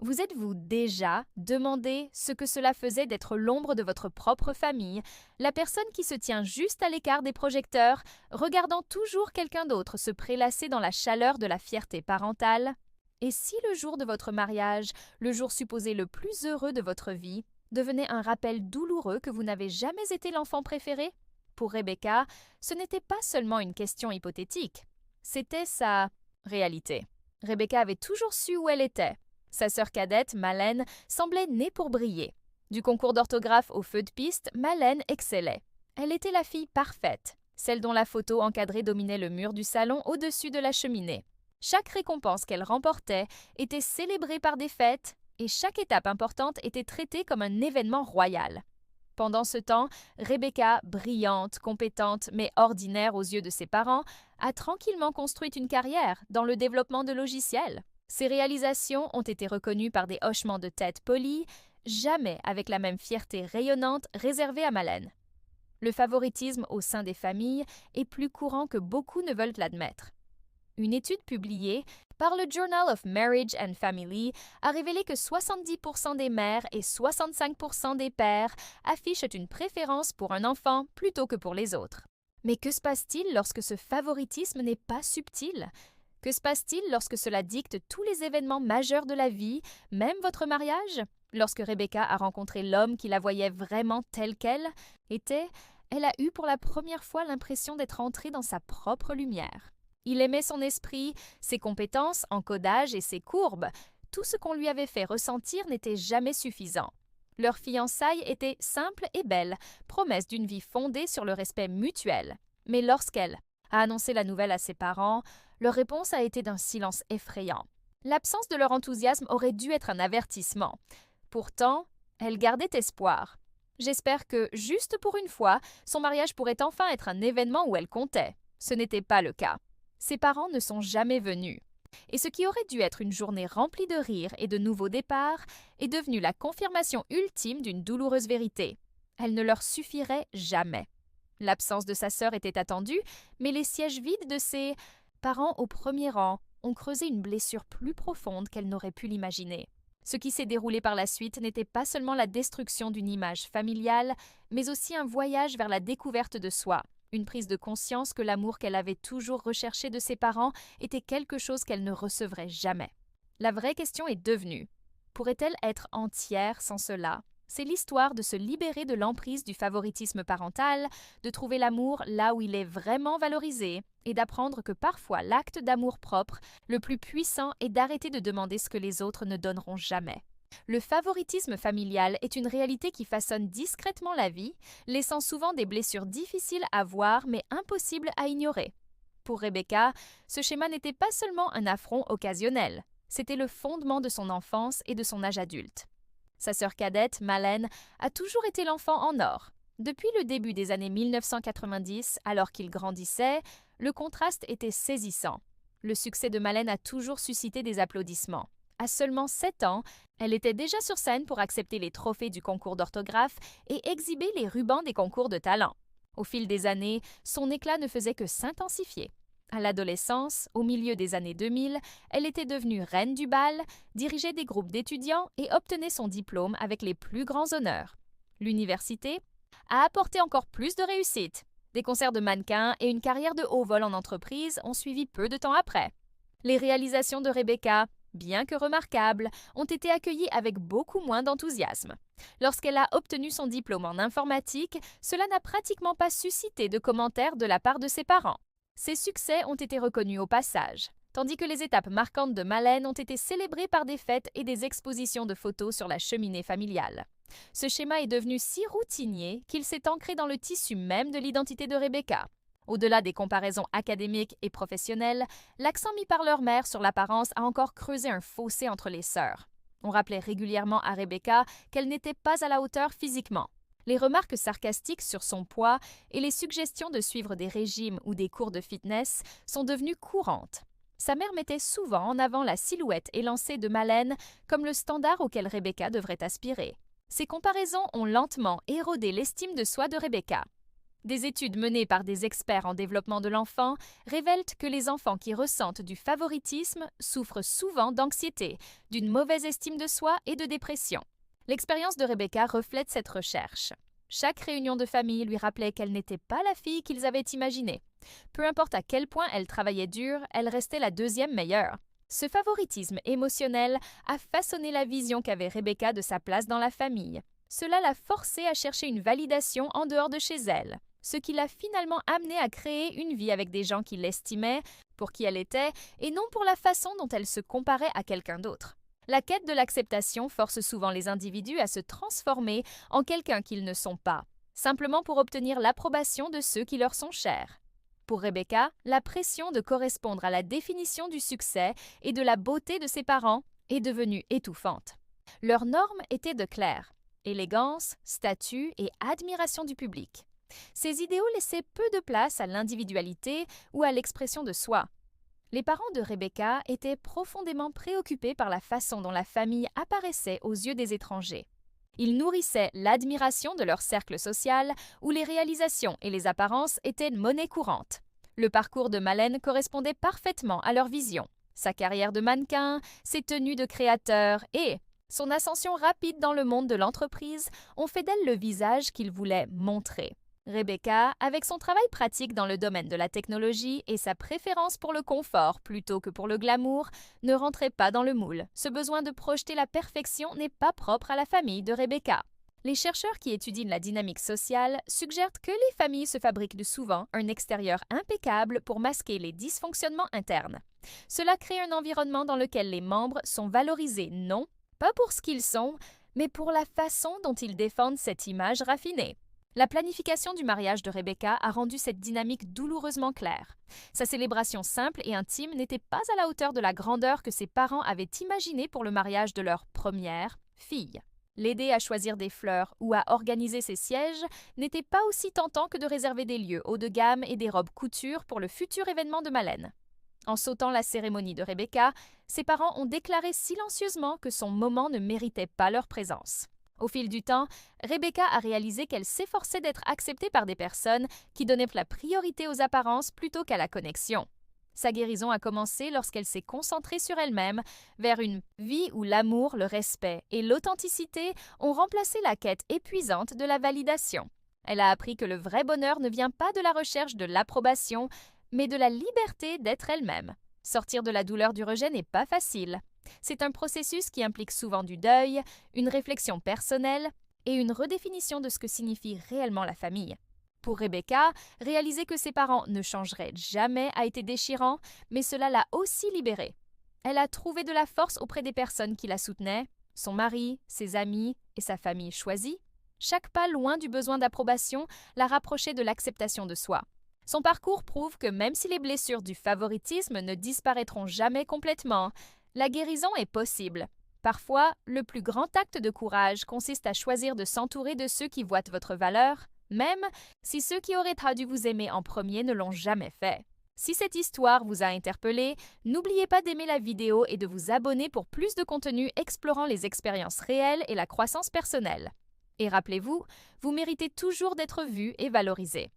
Vous êtes-vous déjà demandé ce que cela faisait d'être l'ombre de votre propre famille, la personne qui se tient juste à l'écart des projecteurs, regardant toujours quelqu'un d'autre se prélasser dans la chaleur de la fierté parentale? Et si le jour de votre mariage, le jour supposé le plus heureux de votre vie, devenait un rappel douloureux que vous n'avez jamais été l'enfant préféré? Pour Rebecca, ce n'était pas seulement une question hypothétique, c'était sa réalité. Rebecca avait toujours su où elle était. Sa sœur cadette, Malène, semblait née pour briller. Du concours d'orthographe au feu de piste, Malène excellait. Elle était la fille parfaite, celle dont la photo encadrée dominait le mur du salon au-dessus de la cheminée. Chaque récompense qu'elle remportait était célébrée par des fêtes, et chaque étape importante était traitée comme un événement royal. Pendant ce temps, Rebecca, brillante, compétente, mais ordinaire aux yeux de ses parents, a tranquillement construit une carrière dans le développement de logiciels. Ses réalisations ont été reconnues par des hochements de tête polis, jamais avec la même fierté rayonnante réservée à Malène. Le favoritisme au sein des familles est plus courant que beaucoup ne veulent l'admettre. Une étude publiée par le Journal of Marriage and Family a révélé que 70% des mères et 65% des pères affichent une préférence pour un enfant plutôt que pour les autres. Mais que se passe-t-il lorsque ce favoritisme n'est pas subtil? Que se passe-t-il lorsque cela dicte tous les événements majeurs de la vie, même votre mariage? Lorsque Rebecca a rencontré l'homme qui la voyait vraiment telle qu'elle était, elle a eu pour la première fois l'impression d'être entrée dans sa propre lumière. Il aimait son esprit, ses compétences en codage et ses courbes. Tout ce qu'on lui avait fait ressentir n'était jamais suffisant. Leur fiançailles était simple et belle, promesse d'une vie fondée sur le respect mutuel. Mais lorsqu'elle a annoncé la nouvelle à ses parents, leur réponse a été d'un silence effrayant. L'absence de leur enthousiasme aurait dû être un avertissement. Pourtant, elle gardait espoir. J'espère que, juste pour une fois, son mariage pourrait enfin être un événement où elle comptait. Ce n'était pas le cas. Ses parents ne sont jamais venus. Et ce qui aurait dû être une journée remplie de rires et de nouveaux départs est devenu la confirmation ultime d'une douloureuse vérité. Elle ne leur suffirait jamais. L'absence de sa sœur était attendue, mais les sièges vides de ses parents au premier rang ont creusé une blessure plus profonde qu'elle n'aurait pu l'imaginer. Ce qui s'est déroulé par la suite n'était pas seulement la destruction d'une image familiale, mais aussi un voyage vers la découverte de soi. Une prise de conscience que l'amour qu'elle avait toujours recherché de ses parents était quelque chose qu'elle ne recevrait jamais. La vraie question est devenue: pourrait-elle être entière sans cela? C'est l'histoire de se libérer de l'emprise du favoritisme parental, de trouver l'amour là où il est vraiment valorisé, et d'apprendre que parfois l'acte d'amour propre, le plus puissant, est d'arrêter de demander ce que les autres ne donneront jamais. Le favoritisme familial est une réalité qui façonne discrètement la vie, laissant souvent des blessures difficiles à voir mais impossibles à ignorer. Pour Rebecca, ce schéma n'était pas seulement un affront occasionnel, c'était le fondement de son enfance et de son âge adulte. Sa sœur cadette, Malène, a toujours été l'enfant en or. Depuis le début des années 1990, alors qu'il grandissait, le contraste était saisissant. Le succès de Malène a toujours suscité des applaudissements. À seulement 7 ans, elle était déjà sur scène pour accepter les trophées du concours d'orthographe et exhiber les rubans des concours de talent. Au fil des années, son éclat ne faisait que s'intensifier. À l'adolescence, au milieu des années 2000, elle était devenue reine du bal, dirigeait des groupes d'étudiants et obtenait son diplôme avec les plus grands honneurs. L'université a apporté encore plus de réussite. Des concerts de mannequins et une carrière de haut vol en entreprise ont suivi peu de temps après. Les réalisations de Rebecca, bien que remarquables, ont été accueillies avec beaucoup moins d'enthousiasme. Lorsqu'elle a obtenu son diplôme en informatique, cela n'a pratiquement pas suscité de commentaires de la part de ses parents. Ses succès ont été reconnus au passage, tandis que les étapes marquantes de Malène ont été célébrées par des fêtes et des expositions de photos sur la cheminée familiale. Ce schéma est devenu si routinier qu'il s'est ancré dans le tissu même de l'identité de Rebecca. Au-delà des comparaisons académiques et professionnelles, l'accent mis par leur mère sur l'apparence a encore creusé un fossé entre les sœurs. On rappelait régulièrement à Rebecca qu'elle n'était pas à la hauteur physiquement. Les remarques sarcastiques sur son poids et les suggestions de suivre des régimes ou des cours de fitness sont devenues courantes. Sa mère mettait souvent en avant la silhouette élancée de Malène comme le standard auquel Rebecca devrait aspirer. Ces comparaisons ont lentement érodé l'estime de soi de Rebecca. Des études menées par des experts en développement de l'enfant révèlent que les enfants qui ressentent du favoritisme souffrent souvent d'anxiété, d'une mauvaise estime de soi et de dépression. L'expérience de Rebecca reflète cette recherche. Chaque réunion de famille lui rappelait qu'elle n'était pas la fille qu'ils avaient imaginée. Peu importe à quel point elle travaillait dur, elle restait la deuxième meilleure. Ce favoritisme émotionnel a façonné la vision qu'avait Rebecca de sa place dans la famille. Cela l'a forcée à chercher une validation en dehors de chez elle, ce qui l'a finalement amenée à créer une vie avec des gens qui l'estimaient pour qui elle était et non pour la façon dont elle se comparait à quelqu'un d'autre. La quête de l'acceptation force souvent les individus à se transformer en quelqu'un qu'ils ne sont pas, simplement pour obtenir l'approbation de ceux qui leur sont chers. Pour Rebecca, la pression de correspondre à la définition du succès et de la beauté de ses parents est devenue étouffante. Leurs normes étaient de clair: élégance, statut et admiration du public. Ces idéaux laissaient peu de place à l'individualité ou à l'expression de soi. Les parents de Rebecca étaient profondément préoccupés par la façon dont la famille apparaissait aux yeux des étrangers. Ils nourrissaient l'admiration de leur cercle social où les réalisations et les apparences étaient une monnaie courante. Le parcours de Malène correspondait parfaitement à leur vision. Sa carrière de mannequin, ses tenues de créateur et son ascension rapide dans le monde de l'entreprise ont fait d'elle le visage qu'ils voulaient montrer. Rebecca, avec son travail pratique dans le domaine de la technologie et sa préférence pour le confort plutôt que pour le glamour, ne rentrait pas dans le moule. Ce besoin de projeter la perfection n'est pas propre à la famille de Rebecca. Les chercheurs qui étudient la dynamique sociale suggèrent que les familles se fabriquent souvent un extérieur impeccable pour masquer les dysfonctionnements internes. Cela crée un environnement dans lequel les membres sont valorisés non pas pour ce qu'ils sont, mais pour la façon dont ils défendent cette image raffinée. La planification du mariage de Rebecca a rendu cette dynamique douloureusement claire. Sa célébration simple et intime n'était pas à la hauteur de la grandeur que ses parents avaient imaginée pour le mariage de leur première fille. L'aider à choisir des fleurs ou à organiser ses sièges n'était pas aussi tentant que de réserver des lieux haut de gamme et des robes couture pour le futur événement de Malène. En sautant la cérémonie de Rebecca, ses parents ont déclaré silencieusement que son moment ne méritait pas leur présence. Au fil du temps, Rebecca a réalisé qu'elle s'efforçait d'être acceptée par des personnes qui donnaient la priorité aux apparences plutôt qu'à la connexion. Sa guérison a commencé lorsqu'elle s'est concentrée sur elle-même, vers une vie où l'amour, le respect et l'authenticité ont remplacé la quête épuisante de la validation. Elle a appris que le vrai bonheur ne vient pas de la recherche de l'approbation, mais de la liberté d'être elle-même. Sortir de la douleur du rejet n'est pas facile. C'est un processus qui implique souvent du deuil, une réflexion personnelle et une redéfinition de ce que signifie réellement la famille. Pour Rebecca, réaliser que ses parents ne changeraient jamais a été déchirant, mais cela l'a aussi libérée. Elle a trouvé de la force auprès des personnes qui la soutenaient, son mari, ses amis et sa famille choisie. Chaque pas loin du besoin d'approbation la rapprochait de l'acceptation de soi. Son parcours prouve que même si les blessures du favoritisme ne disparaîtront jamais complètement, la guérison est possible. Parfois, le plus grand acte de courage consiste à choisir de s'entourer de ceux qui voient votre valeur, même si ceux qui auraient dû vous aimer en premier ne l'ont jamais fait. Si cette histoire vous a interpellé, n'oubliez pas d'aimer la vidéo et de vous abonner pour plus de contenu explorant les expériences réelles et la croissance personnelle. Et rappelez-vous, vous méritez toujours d'être vu et valorisé.